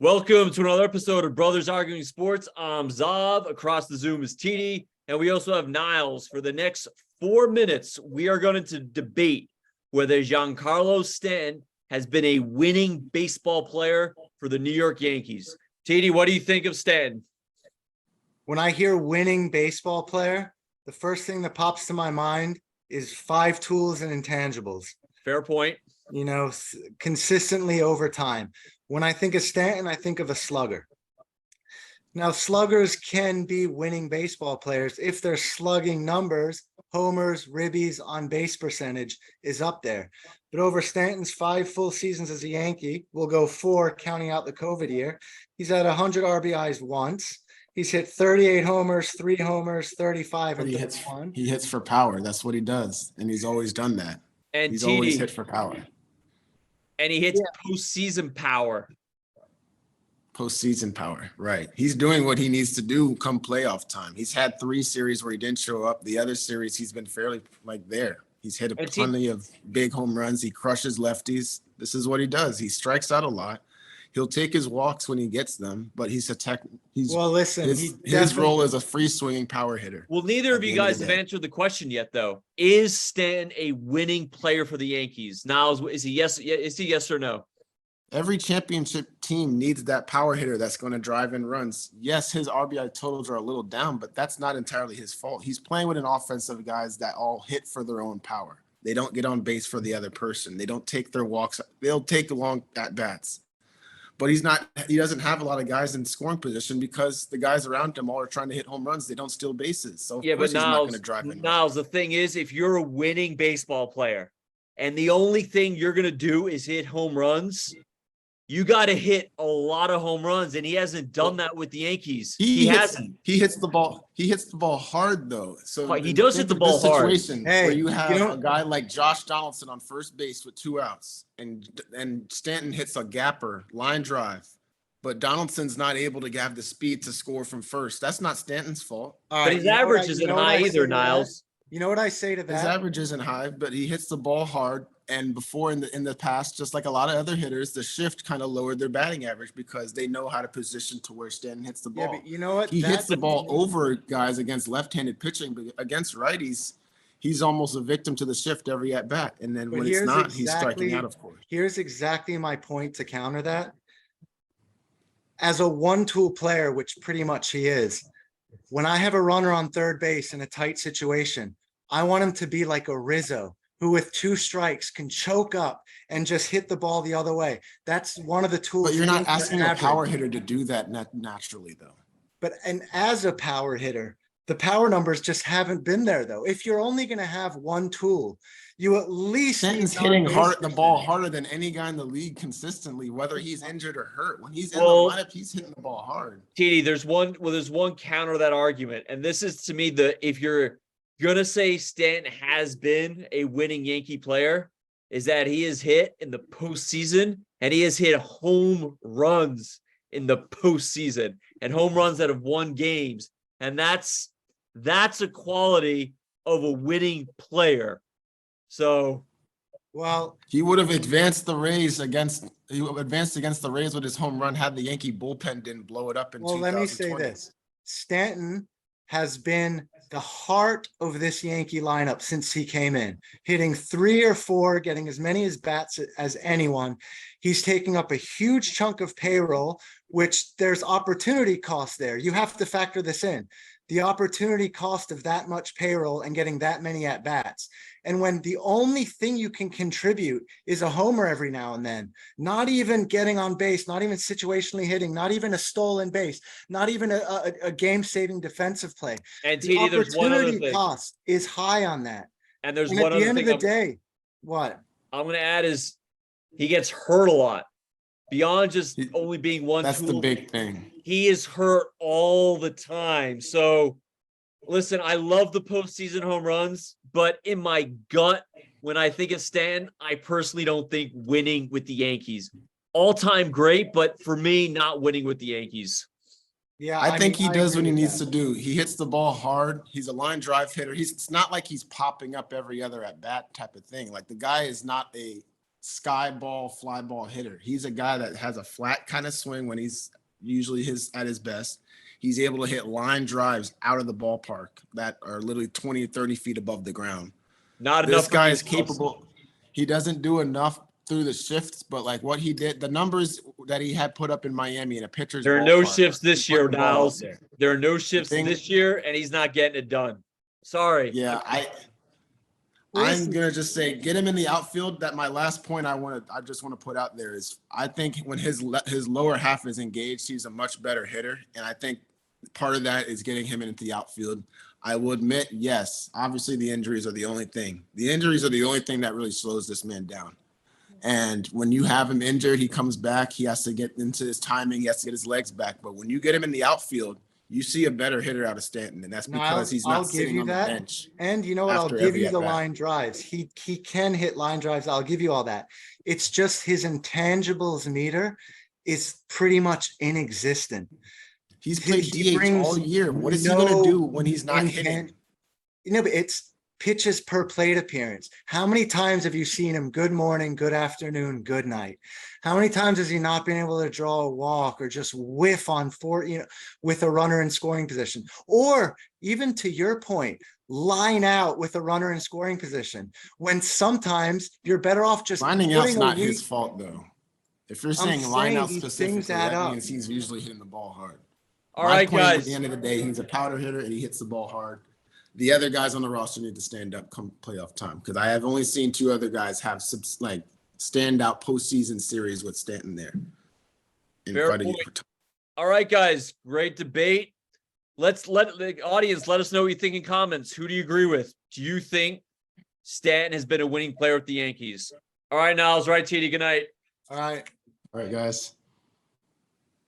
Welcome to another episode of Brothers Arguing Sports. I'm Zav. Across the Zoom is TD. And we also have Niles. For the next 4 minutes, we are going to debate whether Giancarlo Stanton has been a winning baseball player for the New York Yankees. TD, what do you think of Stanton? When I hear winning baseball player, the first thing that pops to my mind is 5 tools and intangibles. Fair point. You know, consistently over time. When I think of Stanton, I think of a slugger. Now, sluggers can be winning baseball players if their slugging numbers, homers, ribbies, on base percentage is up there. But over Stanton's 5 full seasons as a Yankee, we'll go 4 counting out the COVID year. He's had 100 RBIs once. He's hit 38 homers, 3 homers, 35 and 31. He hits for power. That's what he does, and he's always done that. And he's TD, always hit for power. And he hits postseason power. Postseason power, right. He's doing what he needs to do come playoff time. He's had 3 series where he didn't show up. The other series, he's been fairly there. He's hit plenty of big home runs. He crushes lefties. This is what he does. He strikes out a lot. He'll take his walks when he gets them, but his role is a free swinging power hitter. Well, neither of you guys have answered the question yet, though. Is Stanton a winning player for the Yankees? Niles, is he yes or no? Every championship team needs that power hitter that's going to drive in runs. Yes, his RBI totals are a little down, but that's not entirely his fault. He's playing with an offense of guys that all hit for their own power. They don't get on base for the other person. They don't take their walks. They'll take long at-bats. But he doesn't have a lot of guys in scoring position because the guys around him all are trying to hit home runs. They don't steal bases. So of course he's not going to drive in. Niles, the thing is, if you're a winning baseball player and the only thing you're going to do is hit home runs, you got to hit a lot of home runs, and he hasn't done that with the Yankees. He hasn't. He hits the ball. He hits the ball hard, though. So he does hit the ball hard. Where you have a guy like Josh Donaldson on first base with 2 outs, and Stanton hits a gapper line drive, but Donaldson's not able to have the speed to score from first. That's not Stanton's fault. But his average isn't high either, Niles. You know what I say to that? His average isn't high, but he hits the ball hard. And before in the past, just like a lot of other hitters, the shift kind of lowered their batting average because they know how to position to where Stanton hits the ball. Yeah, but you know what? He hits the ball over guys against left-handed pitching, but against righties, he's almost a victim to the shift every at bat. And then when it's not, he's striking out, of course. Here's exactly my point to counter that. As a one-tool player, which pretty much he is, when I have a runner on third base in a tight situation, I want him to be like a Rizzo, who with 2 strikes can choke up and just hit the ball the other way. That's one of the tools. But you're not asking a power hitter to do that naturally, though. But as a power hitter, the power numbers just haven't been there, though. If you're only going to have one tool, you at least Stanton's hitting the ball harder than any guy in the league consistently, whether he's injured or hurt. When he's in the lineup, he's hitting the ball hard. TD, there's one counter to that argument, and this is to me if you're gonna say Stanton has been a winning Yankee player, is that he has hit in the postseason and he has hit home runs in the postseason and home runs that have won games. And that's a quality of a winning player. So, well, he would have advanced against the Rays with his home run had the Yankee bullpen didn't blow it up in 2020. Let me say this. Stanton has been the heart of this Yankee lineup since he came in, hitting 3 or 4, getting as many as bats as anyone. He's taking up a huge chunk of payroll, which there's opportunity cost there. You have to factor this in. The opportunity cost of that much payroll and getting that many at bats. And when the only thing you can contribute is a homer every now and then, not even getting on base, not even situationally hitting, not even a stolen base, not even a game-saving defensive play. And TD, there's one other thing. Cost is high on that. And there's one other thing. At the end of the day, what I'm going to add is he gets hurt a lot. Beyond just only being one tool. That's the big thing. He is hurt all the time. So, listen, I love the postseason home runs, but in my gut, when I think of Stanton, I personally don't think winning with the Yankees. All-time great, but for me, not winning with the Yankees. Yeah, I think he does what he needs to do. He hits the ball hard. He's a line drive hitter. It's not like he's popping up every other at bat type of thing. Like the guy is not a sky ball, fly ball hitter. He's a guy that has a flat kind of swing when he's usually at his best. He's able to hit line drives out of the ballpark that are literally 20 or 30 feet above the ground. Not enough. This guy is capable. He doesn't do enough through the shifts, but like what he did, the numbers that he had put up in Miami in a pitcher's There are no ballpark, shifts this he put year, the ball out Niles. there. There are no shifts thing- this year, and he's not getting it done. Sorry. Yeah, I'm gonna just say get him in the outfield. That my last point I just want to put out there is I think when his lower half is engaged, he's a much better hitter, and I think part of that is getting him into the outfield. I will admit, yes, obviously the injuries are the only thing. The injuries are the only thing that really slows this man down. And when you have him injured, he comes back. He has to get into his timing. He has to get his legs back. But when you get him in the outfield, you see a better hitter out of Stanton, and that's because he's not sitting on the bench. And you know what? I'll after give every you the at-bat. line drives. He can hit line drives. I'll give you all that. It's just his intangibles meter is pretty much inexistent. He's played He DH brings all year. What is he going to do when he's not intan- hitting? You know, but it's pitches per plate appearance. How many times have you seen him good morning, good afternoon, good night? How many times has he not been able to draw a walk or just whiff on with a runner in scoring position? Or even to your point, line out with a runner in scoring position when sometimes you're better off just Lining out's putting a not weak- his fault, though. If you're saying line saying out these specifically, things add that up. means he's usually hitting the ball hard. All My right, point is, guys. at the end of the day, he's a powder hitter and he hits the ball hard. The other guys on the roster need to stand up come playoff time because I have only seen two other guys have standout postseason series with Stanton there. Fair point. All right, guys. Great debate. Let's let the audience let us know what you think in comments. Who do you agree with? Do you think Stanton has been a winning player with the Yankees? All right, Niles. Right, TD. Good night. All right. All right, guys.